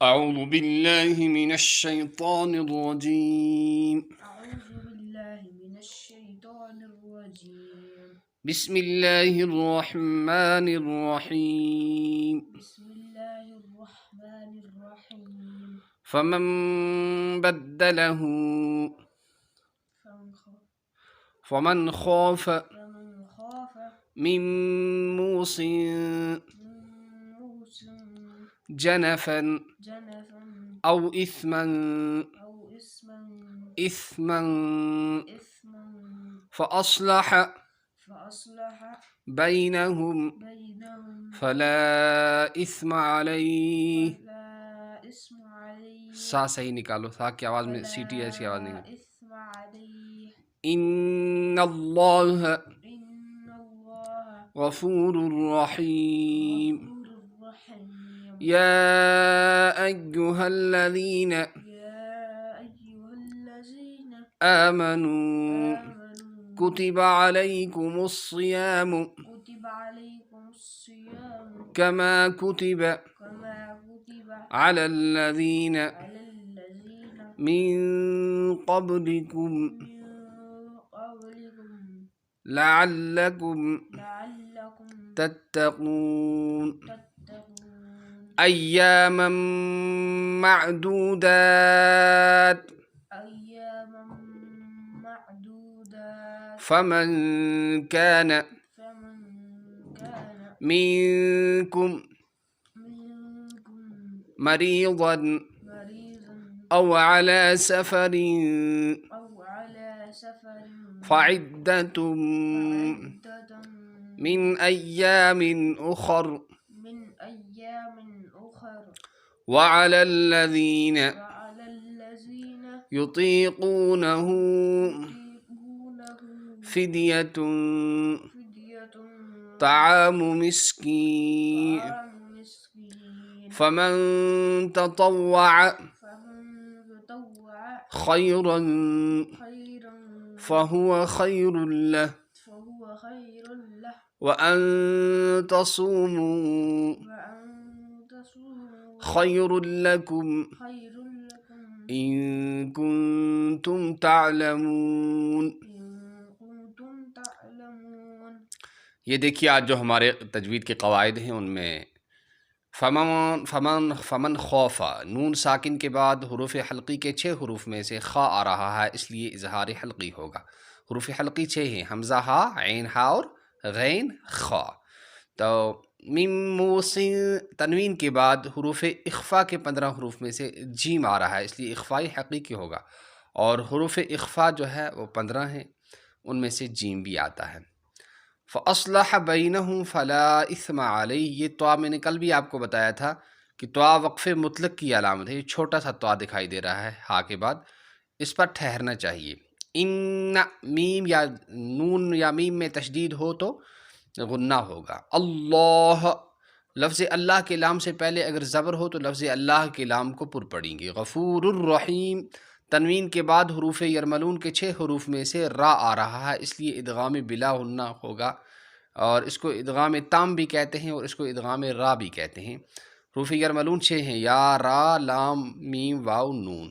أعوذ بالله من الشيطان الرجيم. بسم الله الرحمن الرحيم. فمن بدله فمن خاف من موص جنفا أو إثما فأصلح بينهم فلا إثم عليه. سا صحیح نکالو، سا کی آواز میں سی ٹی ایسی آواز نہیں. ان اللہ غفور رحیم. یا ایہا الذین آمنوا کتب علیکم الصیام کما کتب علی الذین من قبلکم لعلکم تتقون ایاما معدودات فمن كان منكم مريضا أو على سفر فعدة من أيام أخر وعلى الذين يطيقونه فدية طعام مسكين فمن تطوع خيرا فهو خير له وأن تصوموا خير لكم إن كنتم تعلمون. یہ دیکھیے آج جو ہمارے تجوید کے قواعد ہیں ان میں فمن خوفا، نون ساکن کے بعد حروف حلقی کے 6 حروف میں سے خا آ رہا ہے، اس لیے اظہار حلقی ہوگا. حروف حلقی 6 ہیں، حمزہ ہا، عین ہا اور غین خا. تو میم موصل تنوین کے بعد حروف اخفا کے 15 حروف میں سے جیم آ رہا ہے، اس لیے اخفائی حقیقی ہوگا. اور حروف اخفا جو ہے وہ 15 ہیں، ان میں سے جیم بھی آتا ہے. فَأَصْلَحَ بَيْنَهُمْ فَلَا إِثْمَ عَلَيْهِ. یہ طوا میں نے کل بھی آپ کو بتایا تھا کہ طوا وقف مطلق کی علامت ہے. یہ چھوٹا سا طوا دکھائی دے رہا ہے ہا کے بعد، اس پر ٹھہرنا چاہیے. ان میم یا نون یا میم میں تشدید ہو تو غنہ ہوگا. اللہ، لفظ اللہ کے لام سے پہلے اگر زبر ہو تو لفظ اللہ کے لام کو پر پڑیں گے. غفور الرحیم. تنوین کے بعد حروف یرملون کے 6 حروف میں سے را آ رہا ہے، اس لیے ادغام بلا غنہ ہوگا، اور اس کو ادغام تام بھی کہتے ہیں اور اس کو ادغام را بھی کہتے ہیں. حروف یرملون 6 ہیں، یا، را، لام، میم، واو، نون.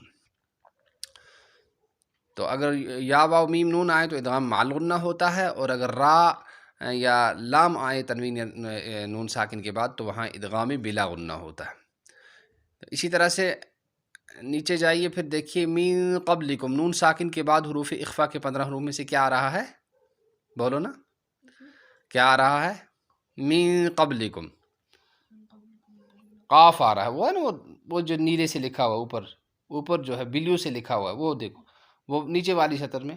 تو اگر یا، واو، میم، نون آئے تو ادغام مع الغنہ ہوتا ہے، اور اگر را یا لام آئے تنوین نون ساکن کے بعد تو وہاں ادغام بلا غنہ ہوتا ہے. اسی طرح سے نیچے جائیے، پھر دیکھیے من قبلکم، نون ساکن کے بعد حروف اخفا کے 15 حروف میں سے کیا آ رہا ہے؟ بولو نا، کیا آ رہا ہے؟ من قبلکم. قاف آ رہا ہے، وہ ہے نا وہ جو نیلے سے لکھا ہوا اوپر جو ہے بلیو سے لکھا ہوا ہے، وہ دیکھو، وہ نیچے والی سطر میں،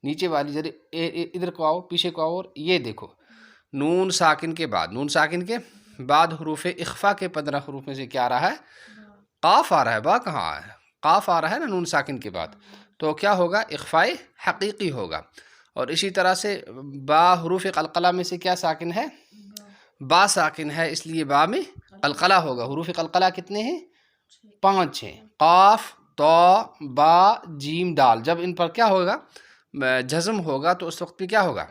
نیچے والی ذرا ادھر کو آؤ، پیچھے کو آؤ، اور یہ دیکھو نون ساکن کے بعد حروف اخفا کے 15 حروف میں سے کیا آ رہا ہے؟ قاف آ رہا ہے. با کہاں آیا ہے؟ قاف آ رہا ہے نا نون ساکن کے بعد، تو کیا ہوگا؟ اخفائے حقیقی ہوگا. اور اسی طرح سے با حروف قلقلہ میں سے کیا ساکن ہے؟ با ساکن ہے، اس لیے با میں قلقلہ ہوگا. حروف قلقلہ کتنے ہیں؟ 5 ہیں. قاف، طا، با، جیم، دال. جب ان پر کیا ہوگا؟ جزم ہوگا تو اس وقت پہ کیا ہوگا؟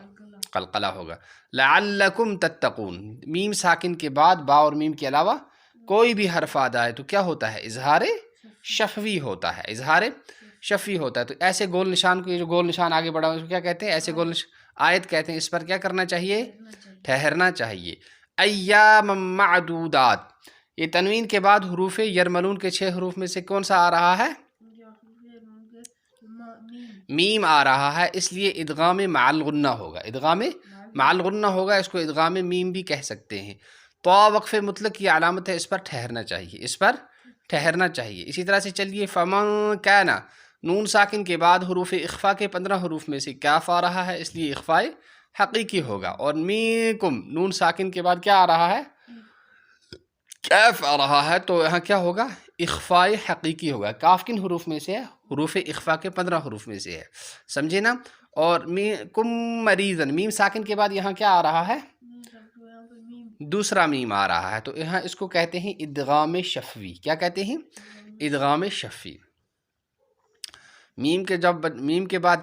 قلقلہ ہوگا. لعلکم تتقون. میم ساکن کے بعد با اور میم کے علاوہ کوئی بھی حرف آ جائے تو کیا ہوتا ہے؟ اظہار شفوی ہوتا ہے، اظہار شفوی ہوتا ہے۔ تو ایسے گول نشان کو، یہ جو گول نشان آگے بڑھا ہوا ہے اس کو کیا کہتے ہیں؟ ایسے گول نشان آیت کہتے ہیں۔ اس پر کیا کرنا چاہیے؟ ٹھہرنا چاہیے۔ ایام معدودات، یہ تنوین کے بعد حروف یرملون کے 6 حروف میں سے کون سا آ رہا ہے؟ میم آ رہا ہے، اس لیے ادغام مع الغنہ ہوگا، ادغام مع الغنہ ہوگا، اس کو ادغام میم بھی کہہ سکتے ہیں۔ تو وقف مطلق کی علامت ہے، اس پر ٹھہرنا چاہیے، اس پر ٹھہرنا چاہیے۔ اسی طرح سے چلیے فمن کان، نون ساکن کے بعد حروف اخفا کے 15 حروف میں سے کاف آ رہا ہے، اس لیے اخفاء حقیقی ہوگا۔ اور میکم، نون ساکن کے بعد کیا آ رہا ہے؟ کیف آ رہا ہے، تو یہاں کیا ہوگا؟ اخفاء حقیقی ہوگا۔ کاف کن حروف میں سے ہے؟ حروف اخفا کے 15 حروف میں سے ہے، سمجھے نا؟ اور کم مریضن، میم ساکن کے بعد یہاں کیا آ رہا ہے؟ دوسرا میم آ رہا ہے، تو یہاں اس کو کہتے ہیں ادغام شفوی۔ کیا کہتے ہیں؟ ادغام شفوی۔ میم کے جب میم کے بعد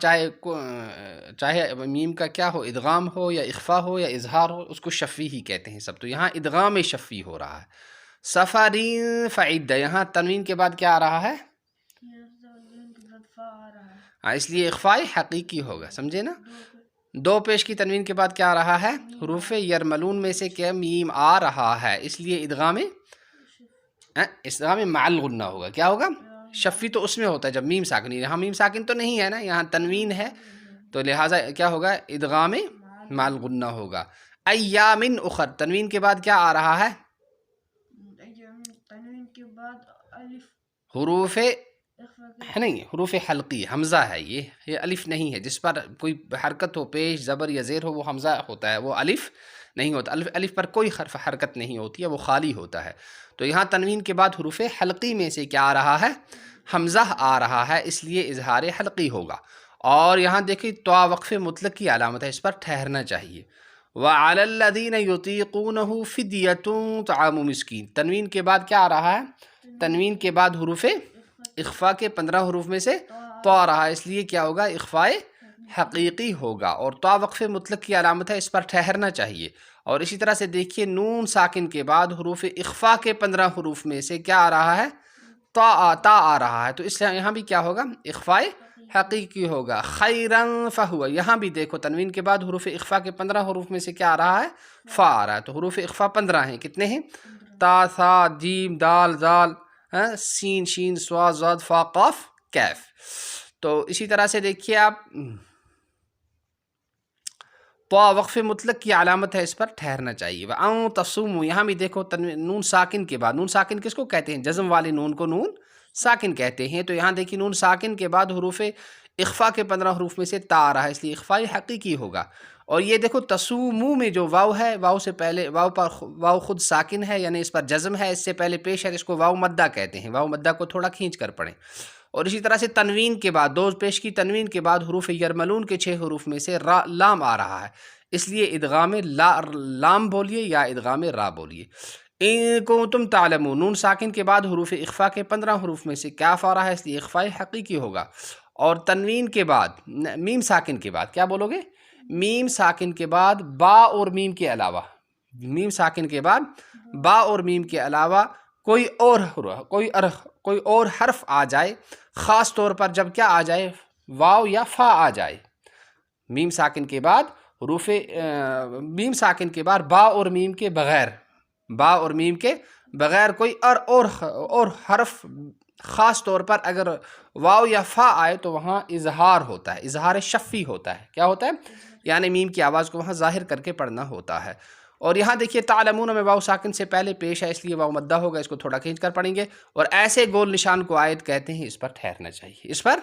چاہے میم کا کیا ہو، ادغام ہو یا اخفا ہو یا اظہار ہو، اس کو شفوی ہی کہتے ہیں سب۔ تو یہاں ادغام شفوی ہو رہا ہے۔ سفرین فعدہ، یہاں تنوین کے بعد کیا آ رہا ہے؟ اس لیے اخفاء حقیقی ہوگا، سمجھے نا؟ دو پیش کی تنوین کے بعد کیا آ رہا ہے؟ حروف یرملون میں سے کیا میم آ رہا ہے، اس لیے ادغام مع الغنہ ہوگا۔ کیا ہوگا؟ شفی تو اس میں ہوتا ہے جب میم ساکن، یہاں میم ساکن تو نہیں ہے نا، یہاں تنوین ہے، تو لہٰذا کیا ہوگا؟ ادغام مع الغنہ ہوگا۔ ایام اخر، تنوین کے بعد کیا آ رہا ہے؟ حروف نہیں، حروف حلقی، حمزہ ہے یہ الف نہیں ہے۔ جس پر کوئی حرکت ہو، پیش زبر یا زیر ہو، وہ حمزہ ہوتا ہے، وہ الف نہیں ہوتا۔ الف پر کوئی حرکت نہیں ہوتی ہے، وہ خالی ہوتا ہے۔ تو یہاں تنوین کے بعد حروف حلقی میں سے کیا آ رہا ہے؟ حمزہ آ رہا ہے، اس لیے اظہار حلقی ہوگا۔ اور یہاں دیکھیں تو وقف مطلق کی علامت ہے، اس پر ٹھہرنا چاہیے۔ وَعَلَى الَّذِينَ يُطِيقُونَهُ فِدْيَةٌ طَعَامُ مِسْكِين، تنوین کے بعد کیا آ رہا ہے؟ تنوین کے بعد حروف اخفا کے 15 حروف میں سے تو آ رہا ہے، اس لیے کیا ہوگا؟ اخفاء حقیقی ہوگا۔ اور تو وقف مطلق کی علامت ہے، اس پر ٹھہرنا چاہیے۔ اور اسی طرح سے دیکھیے نون ساکن کے بعد حروف اخفا کے 15 حروف میں سے کیا آ رہا ہے؟ تا آ رہا ہے، تو اس لیے یہاں بھی کیا ہوگا؟ اخفاء حقیقی ہوگا۔ خیرن فہو، یہاں بھی دیکھو تنوین کے بعد حروف اخفا کے 15 حروف میں سے کیا آ رہا ہے؟ فا آ رہا ہے، تو حروف اخفا 15 ہیں، کتنے ہیں؟ تا، ثا، جیم، دال، زال، سین، شین، صاد، ضاد، فا، قاف، کیف۔ تو اسی طرح سے دیکھیے آپ تو وقف مطلق کی علامت ہے، اس پر ٹھہرنا چاہیے۔ وَأَن تَصُومُوا، یہاں بھی دیکھو نون ساکن کے بعد، نون ساکن کس کو کہتے ہیں؟ جزم والے نون کو نون ساکن کہتے ہیں۔ تو یہاں دیکھیے نون ساکن کے بعد حروف اخفا کے 15 حروف میں سے تا آ رہا ہے، اس لیے اخفاء حقیقی ہوگا۔ اور یہ دیکھو تسومو میں جو واو ہے، واو سے پہلے واو خود ساکن ہے، یعنی اس پر جزم ہے، اس سے پہلے پیش ہے، اس کو واو مدہ کہتے ہیں۔ واو مدہ کو تھوڑا کھینچ کر پڑھیں۔ اور اسی طرح سے تنوین کے بعد، دو پیش کی تنوین کے بعد حروف یرملون کے 6 حروف میں سے لام آ رہا ہے، اس لیے ادغام لام بولیے یا ادغام را بولیے۔ ان کنتم تعلمون، نون ساکن کے بعد حروف اخفا کے 15 حروف میں سے کاف آ رہا ہے، اس لیے اخفاء حقیقی ہوگا۔ اور تنوین کے بعد میم ساکن کے بعد کیا بولو گے؟ میم ساکن کے بعد با اور میم کے علاوہ، میم ساکن کے بعد با اور میم کے علاوہ کوئی اور حرف آ جائے، خاص طور پر جب کیا آ جائے؟ واو یا فا آ جائے۔ میم ساکن کے بعد حروف میم ساکن کے بعد با اور میم کے بغیر، با اور میم کے بغیر کوئی اور حرف، خاص طور پر اگر واو یا فا آئے تو وہاں اظہار ہوتا ہے، اظہار شفی ہوتا ہے۔ کیا ہوتا ہے؟ یعنی میم کی آواز کو وہاں ظاہر کر کے پڑھنا ہوتا ہے۔ اور یہاں دیکھیے تعلمون میں واو ساکن سے پہلے پیش ہے، اس لیے واو مدہ ہوگا، اس کو تھوڑا کھینچ کر پڑھیں گے۔ اور ایسے گول نشان کو آیت کہتے ہیں، اس پر ٹھہرنا چاہیے، اس پر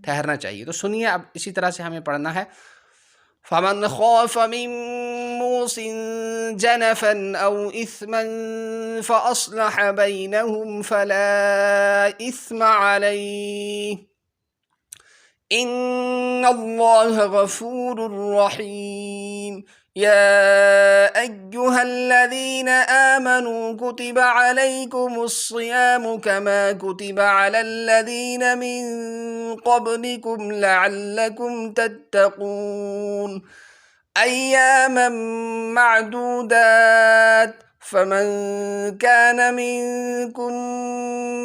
ٹھہرنا چاہیے۔ تو سنیے اب اسی طرح سے ہمیں پڑھنا ہے۔ فَمَنْ خَافَ مِن مُوصٍ جَنَفًا أَوْ إِثْمًا فَأَصْلَحَ بَيْنَهُمْ فَلَا إِثْمَ عَلَيْهِ إِنَّ اللَّهَ غَفُورٌ رَّحِيمٌ۔ يَا أَيُّهَا الَّذِينَ آمَنُوا كُتِبَ عَلَيْكُمُ الصِّيَامُ كَمَا كُتِبَ عَلَى الَّذِينَ مِن قَبْلِكُمْ لَعَلَّكُمْ تَتَّقُونَ أَيَّامًا مَّعْدُودَاتٍ فمن كان منكم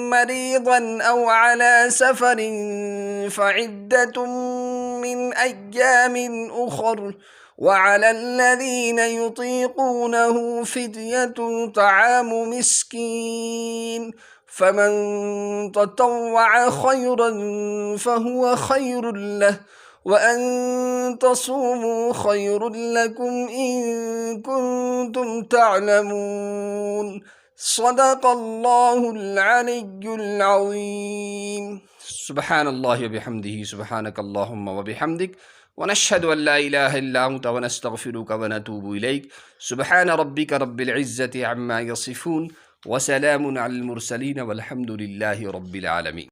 مريضا أو على سفر فعدة من أيام أخر وعلى الذين يطيقونه فدية طعام مسكين فمن تطوع خيرا فهو خير له وأن تصوموا خير لكم إن كنتم تعلمون صدق الله العلي العظيم. سبحان اللہ وبحمدہ سبحانک اللہم وبحمدک ونشہد ان لا الہ الا انت ونستغفرک ونتوب الیک سبحان ربک رب العزة عما یصفون وسلام علی المرسلین والحمد للہ رب العالمین.